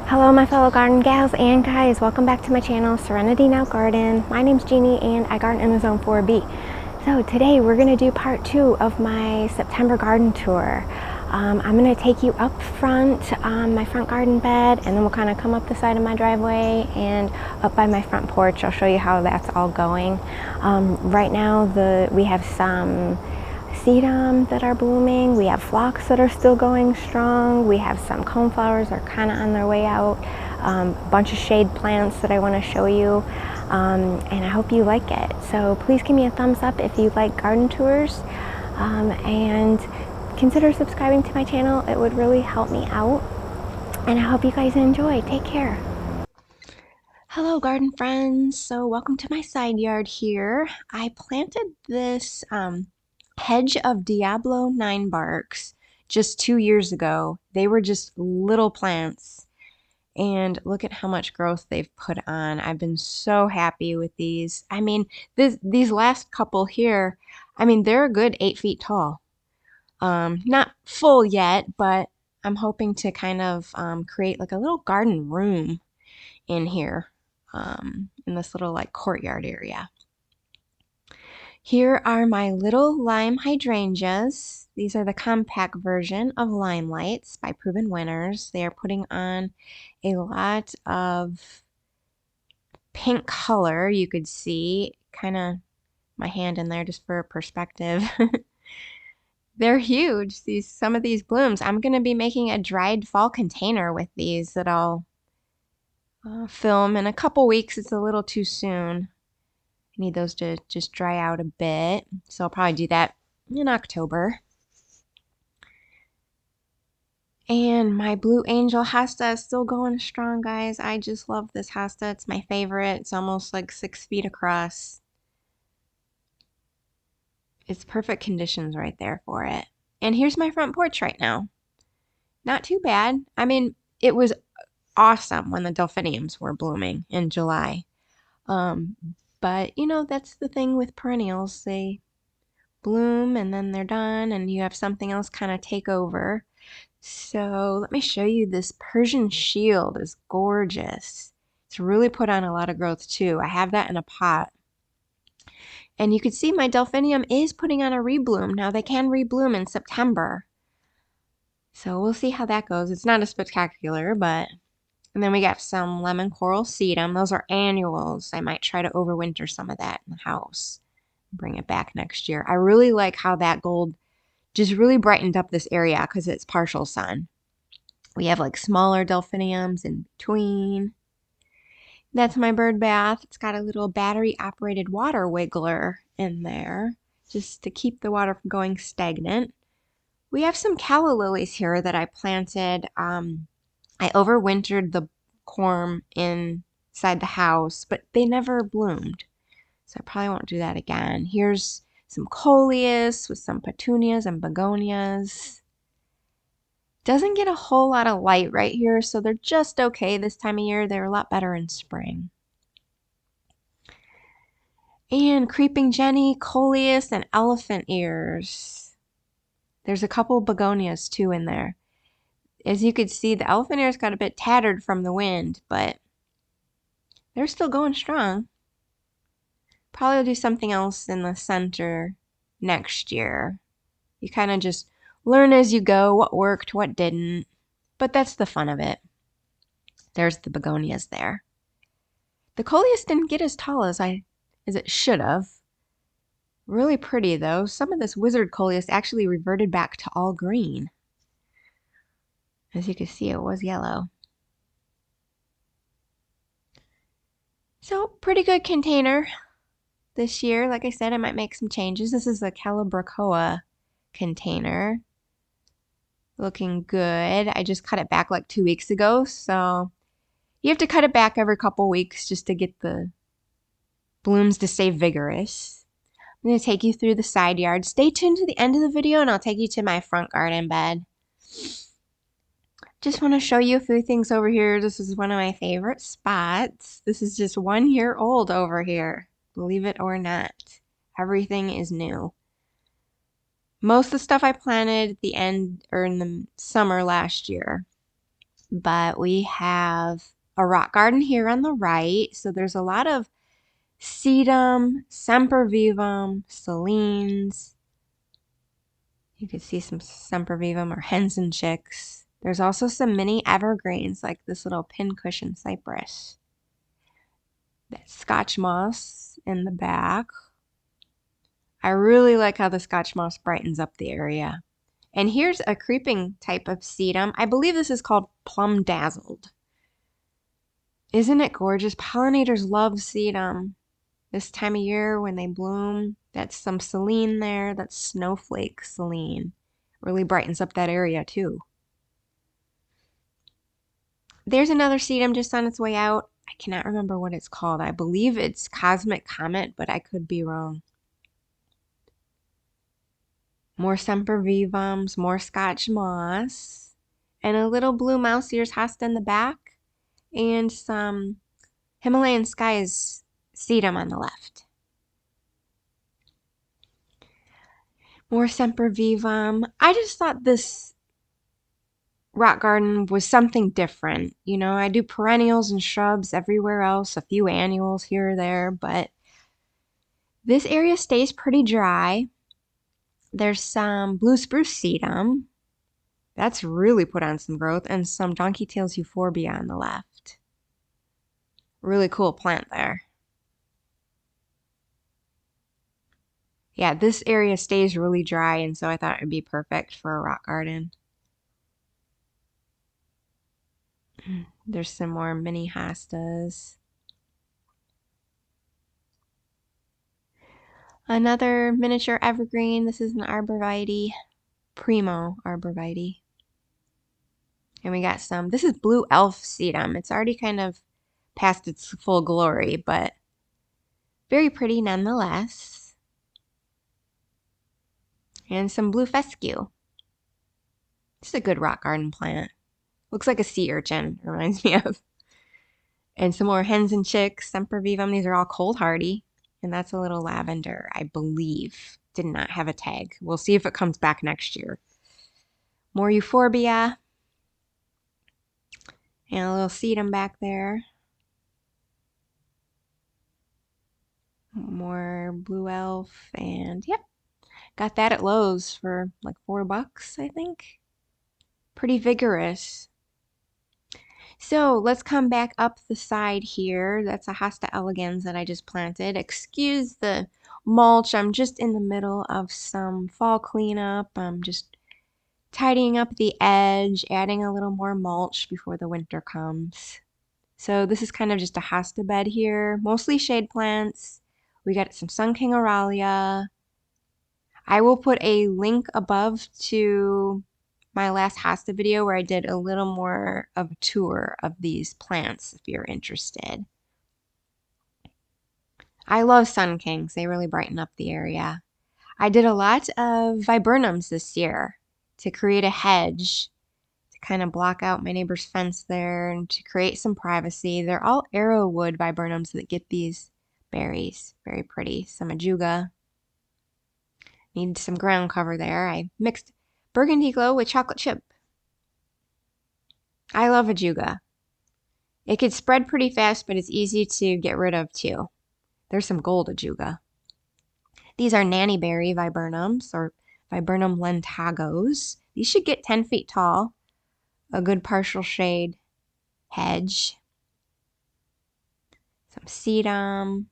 Hello my fellow garden gals and guys, welcome back to my channel, Serenity Now Garden. My name's Jeannie and I garden in the Zone 4B. So today we're going to do part 2 of my September garden tour. I'm going to take you up front on my front garden bed, and then we'll kind of come up the side of my driveway and up by my front porch. I'll show you how that's all going. Right now we have some sedum that are blooming. We have phlox that are still going strong. We have some coneflowers that are kind of on their way out. A bunch of shade plants that I want to show you, and I hope you like it. So please give me a thumbs up if you like garden tours, and consider subscribing to my channel. It would really help me out, and I hope you guys enjoy. Take care. Hello garden friends, so welcome to my side yard here. I planted this hedge of Diablo 9 barks just 2 years ago. They were just little plants, and look at how much growth they've put on. I've been so happy with these. I mean, these last couple here, I mean, they're a good 8 feet tall. Not full yet, but I'm hoping to kind of create like a little garden room in here, in this little like courtyard area. Here are my little lime hydrangeas. These are the compact version of Limelights by Proven Winners. They are putting on a lot of pink color. You could see kind of my hand in there just for perspective. They're huge, some of these blooms. I'm going to be making a dried fall container with these that I'll film in a couple weeks. It's a little too soon. I need those to just dry out a bit, so I'll probably do that in October. And my Blue Angel hosta is still going strong, guys. I just love this hosta. It's my favorite. It's almost like 6 feet across. It's perfect conditions right there for it. And here's my front porch right now. Not too bad. I mean, it was awesome when the delphiniums were blooming in July. But, you know, that's the thing with perennials. They bloom and then they're done, and you have something else kind of take over. So let me show you. This Persian shield is gorgeous. It's really put on a lot of growth too. I have that in a pot. And you can see my delphinium is putting on a rebloom. Now they can rebloom in September, so we'll see how that goes. It's not as spectacular, but... And then we got some lemon coral sedum. Those are annuals. I might try to overwinter some of that in the house. Bring it back next year. I really like how that gold just really brightened up this area because it's partial sun. We have like smaller delphiniums in between. That's my bird bath. It's got a little battery operated water wiggler in there just to keep the water from going stagnant. We have some calla lilies here that I planted. I overwintered the corm inside the house, but they never bloomed, so I probably won't do that again. Here's some coleus with some petunias and begonias. Doesn't get a whole lot of light right here, so they're just okay this time of year. They're a lot better in spring. And creeping jenny, coleus, and elephant ears. There's a couple begonias too in there. As you could see, the elephant ears got a bit tattered from the wind, but they're still going strong. Probably will do something else in the center next year. You kind of just learn as you go what worked, what didn't, but that's the fun of it. There's the begonias there. The coleus didn't get as tall as it should have. Really pretty though. Some of this wizard coleus actually reverted back to all green. As you can see, it was yellow. So, pretty good container this year. Like I said, I might make some changes. This is a Calibrachoa container. Looking good. I just cut it back like 2 weeks ago, so you have to cut it back every couple weeks just to get the blooms to stay vigorous. I'm going to take you through the side yard. Stay tuned to the end of the video and I'll take you to my front garden bed. Just want to show you a few things over here. This is one of my favorite spots. This is just 1 year old over here, believe it or not. Everything is new. Most of the stuff I planted at the end or in the summer last year. but we have a rock garden here on the right. So there's a lot of Sedum, Sempervivum, Selenes. You can see some Sempervivum or hens and chicks. There's also some mini evergreens like this little pincushion cypress. That Scotch moss in the back. I really like how the Scotch moss brightens up the area. And here's a creeping type of sedum. I believe this is called plum dazzled. Isn't it gorgeous? Pollinators love sedum this time of year when they bloom. That's some Selene there. That's snowflake Selene. Really brightens up that area too. There's another sedum just on its way out. I cannot remember what it's called. I believe it's Cosmic Comet, but I could be wrong. More Sempervivums, more Scotch moss, and a little blue mouse ears hosta in the back, and some Himalayan skies sedum on the left. More Sempervivum. I just thought this rock garden was something different. You know, I do perennials and shrubs everywhere else, a few annuals here or there, but this area stays pretty dry. There's some blue spruce sedum. That's really put on some growth, and some donkey tails euphorbia on the left. Really cool plant there. Yeah, this area stays really dry, and so I thought it would be perfect for a rock garden. There's some more mini hostas. Another miniature evergreen. This is an arborvitae, primo arborvitae. And we got some, this is blue elf sedum. It's already kind of past its full glory, but very pretty nonetheless. And some blue fescue. This is a good rock garden plant. Looks like a sea urchin, reminds me of. And some more hens and chicks, Sempervivum. These are all cold hardy. And that's a little lavender, I believe. Did not have a tag. We'll see if it comes back next year. More euphorbia. And a little sedum back there. More blue elf. And yep, got that at Lowe's for like $4, I think. Pretty vigorous. So let's come back up the side here. That's a hosta elegans that I just planted. Excuse the mulch. I'm just in the middle of some fall cleanup. I'm just tidying up the edge, adding a little more mulch before the winter comes. So this is kind of just a hosta bed here, mostly shade plants. We got some Sun King Aralia. I will put a link above to my last hosta video where I did a little more of a tour of these plants if you're interested. I love Sun Kings. They really brighten up the area. I did a lot of viburnums this year to create a hedge to kind of block out my neighbor's fence there and to create some privacy. They're all arrowwood viburnums that get these berries. Very pretty. Some ajuga. Need some ground cover there. I mixed burgundy glow with chocolate chip. I love ajuga. It could spread pretty fast, but it's easy to get rid of too. There's some gold ajuga. These are nannyberry viburnums or viburnum lentagos. These should get 10 feet tall. A good partial shade hedge. Some sedum.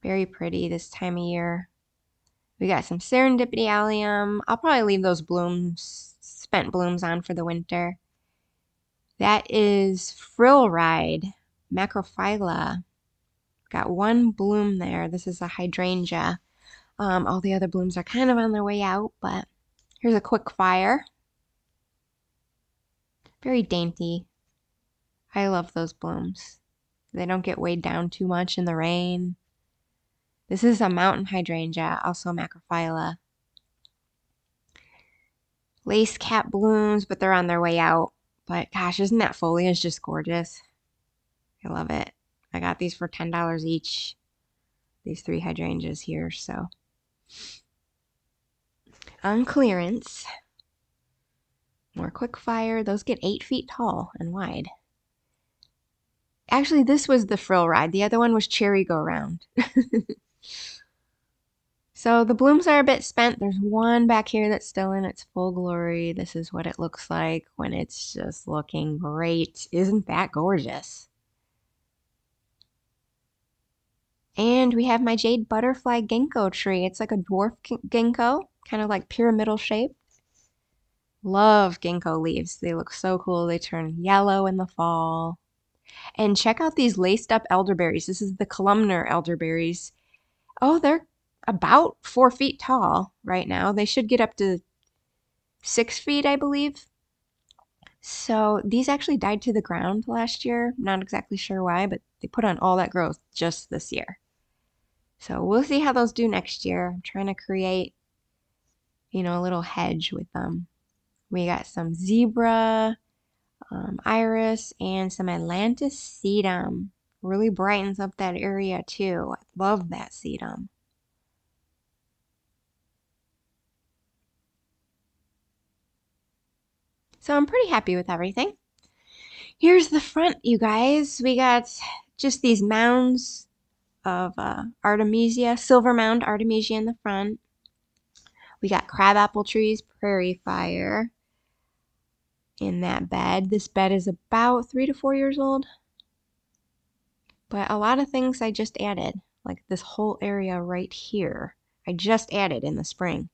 Very pretty this time of year. We got some serendipity allium. I'll probably leave those blooms, spent blooms on for the winter. That is frill ride, macrophylla. Got one bloom there. This is a hydrangea. All the other blooms are kind of on their way out, but here's a quick fire. Very dainty. I love those blooms. They don't get weighed down too much in the rain. This is a mountain hydrangea, also macrophylla. Lace cap blooms, but they're on their way out. But gosh, isn't that foliage just gorgeous? I love it. I got these for $10 each. These 3 hydrangeas here, so. On clearance. More quick fire. Those get 8 feet tall and wide. Actually, this was the frill ride. The other one was cherry go round. So the blooms are a bit spent. There's one back here that's still in its full glory. This is what it looks like when it's just looking great. Isn't that gorgeous? And we have my jade butterfly ginkgo tree. It's like a dwarf ginkgo, kind of like pyramidal shape. Love ginkgo leaves. They look so cool. They turn yellow in the fall. And check out these laced up elderberries. This is the columnar elderberries. Oh, they're about 4 feet tall right now. They should get up to 6 feet, I believe. So these actually died to the ground last year. Not exactly sure why, but they put on all that growth just this year. So we'll see how those do next year. I'm trying to create, a little hedge with them. We got some zebra, iris, and some Atlantis sedum. Really brightens up that area too. I love that sedum. So I'm pretty happy with everything. Here's the front, you guys. We got just these mounds of Artemisia, silver mound Artemisia in the front. We got crabapple trees, prairie fire in that bed. This bed is about 3 to 4 years old. But a lot of things I just added, like this whole area right here, I just added in the spring.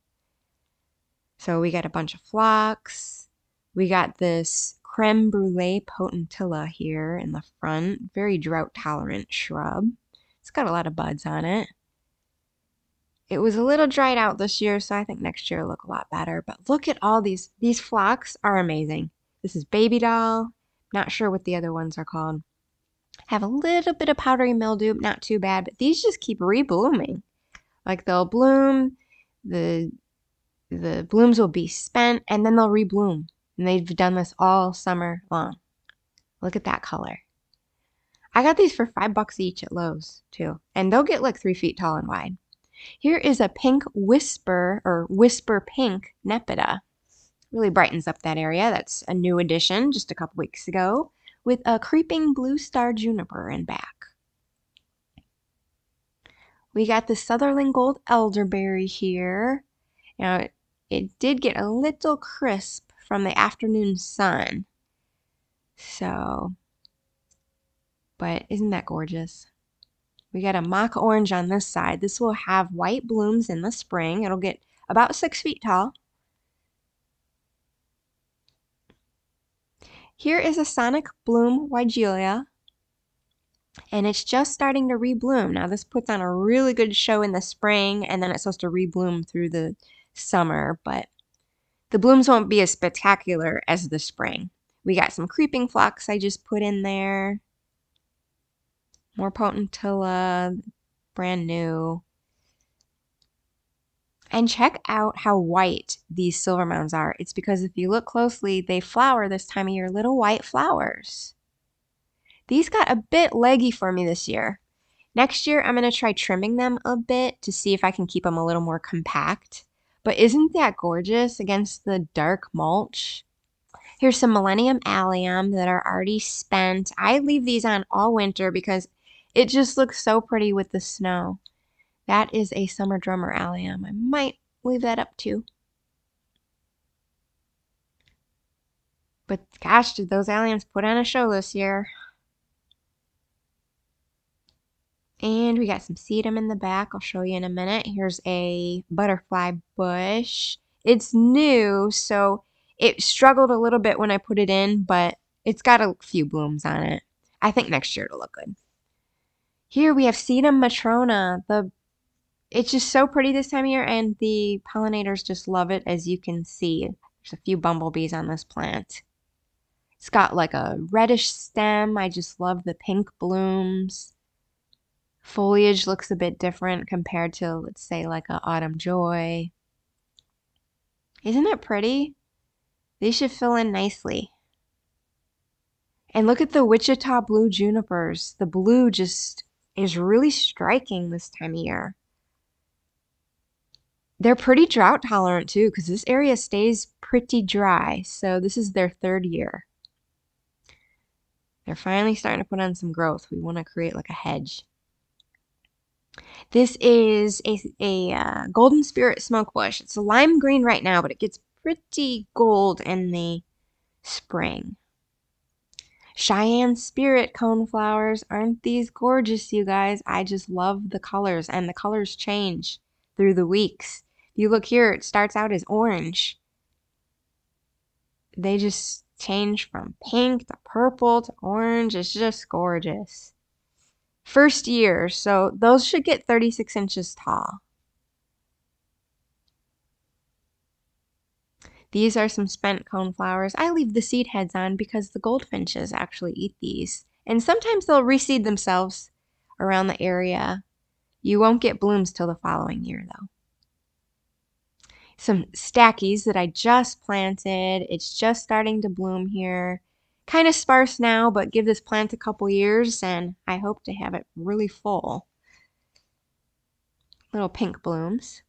So we got a bunch of phlox. We got this creme brulee potentilla here in the front, very drought tolerant shrub. It's got a lot of buds on it. It was a little dried out this year, so I think next year will look a lot better. But look at all these phlox are amazing. This is baby doll. Not sure what the other ones are called. Have a little bit of powdery mildew, not too bad, but these just keep reblooming. Like they'll bloom, the blooms will be spent, and then they'll rebloom. And they've done this all summer long. Look at that color. I got these for $5 each at Lowe's too, and they'll get like 3 feet tall and wide. Here is a pink whisper or whisper pink nepeta. Really brightens up that area. That's a new addition just a couple weeks ago with a creeping blue star juniper in back. We got the Sutherland Gold elderberry here. Now, it did get a little crisp from the afternoon sun. So, but isn't that gorgeous? We got a mock orange on this side. This will have white blooms in the spring. It'll get about 6 feet tall. Here is a sonic bloom Weigelia, and it's just starting to rebloom. Now this puts on a really good show in the spring, and then it's supposed to rebloom through the summer, but the blooms won't be as spectacular as the spring. We got some creeping phlox I just put in there. More potentilla, brand new. And check out how white these silver mounds are. It's because if you look closely, they flower this time of year, little white flowers. These got a bit leggy for me this year. Next year, I'm going to try trimming them a bit to see if I can keep them a little more compact. But isn't that gorgeous against the dark mulch? Here's some Millennium Allium that are already spent. I leave these on all winter because it just looks so pretty with the snow. That is a Summer Drummer Allium. I might leave that up too. But gosh, did those alliums put on a show this year. And we got some sedum in the back. I'll show you in a minute. Here's a butterfly bush. It's new, so it struggled a little bit when I put it in, but it's got a few blooms on it. I think next year it'll look good. Here we have Sedum matrona. It's just so pretty this time of year, and the pollinators just love it, as you can see. There's a few bumblebees on this plant. It's got like a reddish stem. I just love the pink blooms. Foliage looks a bit different compared to, let's say, like a autumn joy. Isn't it pretty? These should fill in nicely. And look at the Wichita blue junipers. The blue just is really striking this time of year. They're pretty drought tolerant too, because this area stays pretty dry. So this is their third year. They're finally starting to put on some growth. We want to create like a hedge. This is a golden spirit smoke bush. It's a lime green right now, but it gets pretty gold in the spring. Cheyenne spirit coneflowers. Aren't these gorgeous, you guys? I just love the colors, and the colors change through the weeks. If you look here, it starts out as orange. They just change from pink to purple to orange. It's just gorgeous. First year, so those should get 36 inches tall. These are some spent coneflowers. I leave the seed heads on because the goldfinches actually eat these. And sometimes they'll reseed themselves around the area. You won't get blooms till the following year, though. Some stackies that I just planted. It's just starting to bloom here. Kind of sparse now, but give this plant a couple years and I hope to have it really full. Little pink blooms.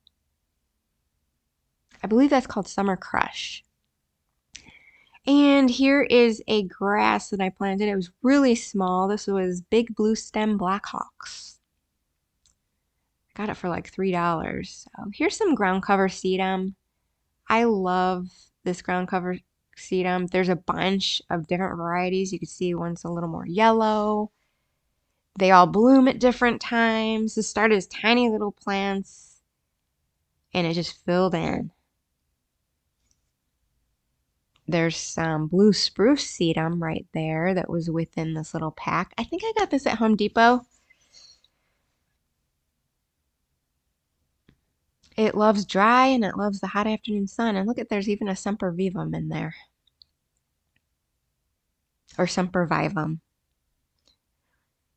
I believe that's called Summer Crush. And here is a grass that I planted. It was really small. This was big blue stem Blackhawks. Got it for like $3. So here's some ground cover sedum. I love this ground cover sedum. There's a bunch of different varieties. You can see one's a little more yellow. They all bloom at different times. This started as tiny little plants and it just filled in. There's some blue spruce sedum right there that was within this little pack. I think I got this at Home Depot. It loves dry and it loves the hot afternoon sun. And look at, there's even a Sempervivum in there. Or Sempervivum.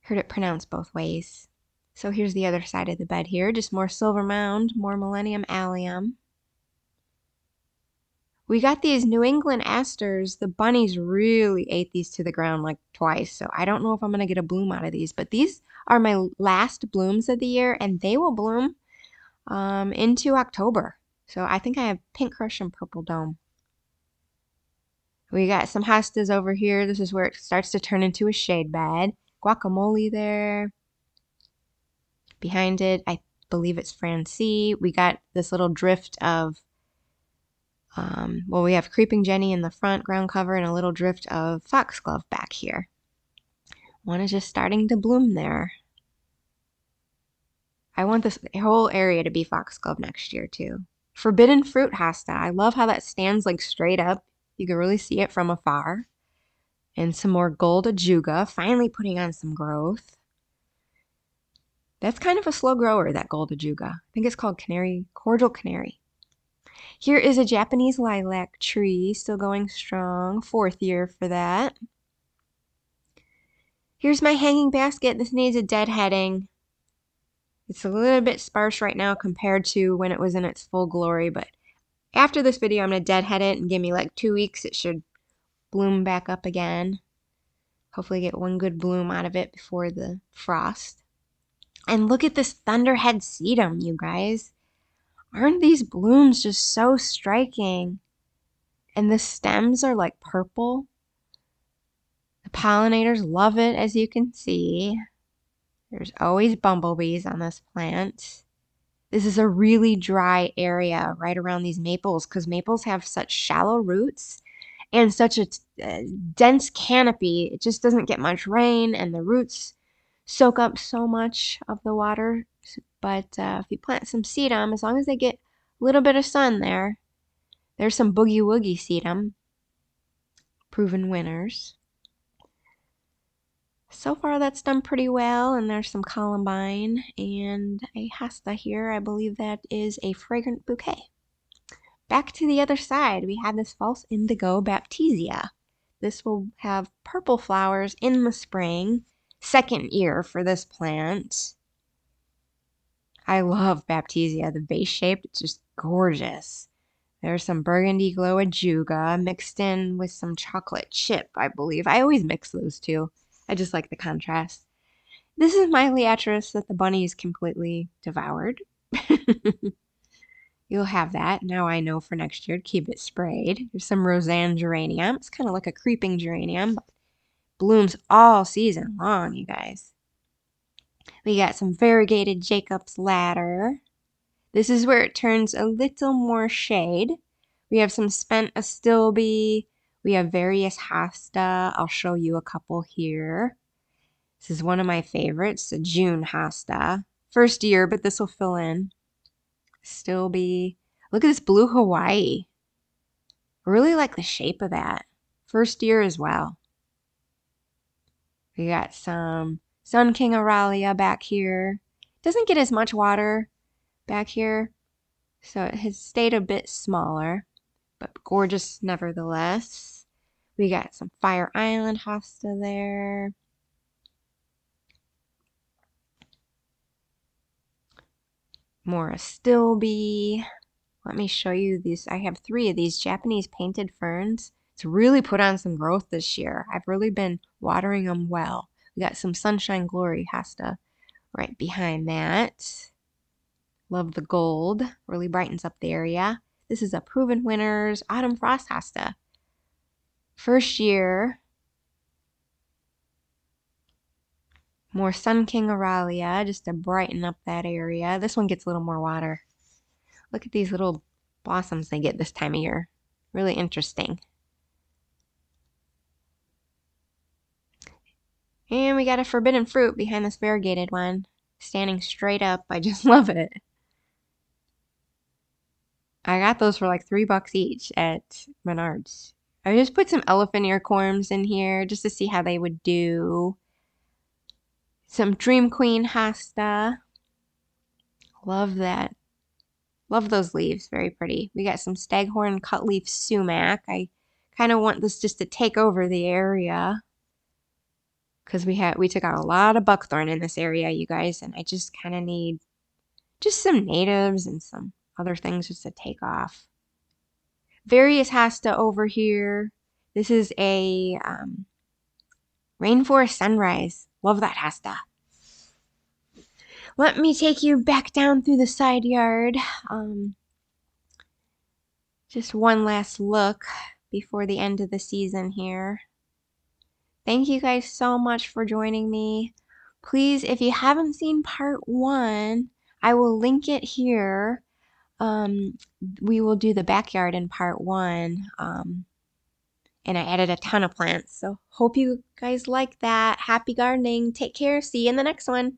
Heard it pronounced both ways. So here's the other side of the bed here. Just more silver mound, more Millennium Allium. We got these New England asters. The bunnies really ate these to the ground like twice. So I don't know if I'm going to get a bloom out of these. But these are my last blooms of the year. And they will bloom into October. So I think I have Pink Crush and Purple Dome. We got some hostas over here. This is where it starts to turn into a shade bed. Guacamole there. Behind it, I believe it's Francie. We got this little drift of, well, we have Creeping Jenny in the front ground cover and a little drift of foxglove back here. One is just starting to bloom there. I want this whole area to be foxglove next year too. Forbidden fruit hosta. I love how that stands like straight up. You can really see it from afar. And some more gold ajuga, finally putting on some growth. That's kind of a slow grower, that gold ajuga. I think it's called cordial canary. Here is a Japanese lilac tree, still going strong. 4th year for that. Here's my hanging basket. This needs a deadheading. It's a little bit sparse right now compared to when it was in its full glory, but after this video, I'm going to deadhead it and give me like 2 weeks. It should bloom back up again. Hopefully get one good bloom out of it before the frost. And look at this thunderhead sedum, you guys. Aren't these blooms just so striking? And the stems are like purple. The pollinators love it, as you can see. There's always bumblebees on this plant. This is a really dry area right around these maples because maples have such shallow roots and such a dense canopy. It just doesn't get much rain and the roots soak up so much of the water. But if you plant some sedum, as long as they get a little bit of sun there, there's some boogie woogie sedum, proven winners. So far that's done pretty well, and there's some columbine and a hosta here. I believe that is a fragrant bouquet. Back to the other side, we have this false indigo baptisia. This will have purple flowers in the spring. 2nd year for this plant. I love baptisia. The vase shape, it's just gorgeous. There's some burgundy glow ajuga mixed in with some chocolate chip, I believe. I always mix those two. I just like the contrast. This is my liatris that the bunnies completely devoured. You'll have that. Now I know for next year to keep it sprayed. There's some Roseanne geranium. It's kind of like a creeping geranium, but blooms all season long, you guys. We got some variegated Jacob's ladder. This is where it turns a little more shade. We have some spent astilbe. We have various hosta. I'll show you a couple here. This is one of my favorites, a June hosta. First year, but this will fill in. Astilbe. Look at this blue Hawaii. I really like the shape of that. First year as well. We got some Sun King Aralia back here. Doesn't get as much water back here, so it has stayed a bit smaller, but gorgeous nevertheless. We got some Fire Island hosta there. More astilbe. Let me show you these. I have 3 of these Japanese painted ferns. It's really put on some growth this year. I've really been watering them well. We got some Sunshine Glory hosta right behind that. Love the gold. Really brightens up the area. This is a Proven Winners Autumn Frost hosta. First year. More Sun King Aralia just to brighten up that area. This one gets a little more water. Look at these little blossoms they get this time of year. Really interesting. And we got a forbidden fruit behind this variegated one. Standing straight up. I just love it. I got those for like $3 each at Menards. I just put some elephant ear corms in here just to see how they would do. Some Dream Queen hosta. Love that. Love those leaves. Very pretty. We got some Staghorn cutleaf sumac. I kind of want this just to take over the area because we took out a lot of buckthorn in this area, you guys, and I just kind of need just some natives and some other things just to take off. Various hosta over here. This is a rainforest sunrise. Love that hosta. Let me take you back down through the side yard. Just one last look before the end of the season here. Thank you guys so much for joining me. Please, if you haven't seen part 1, I will link it here. We will do the backyard in part 1. And I added a ton of plants. So hope you guys like that. Happy gardening. Take care. See you in the next one.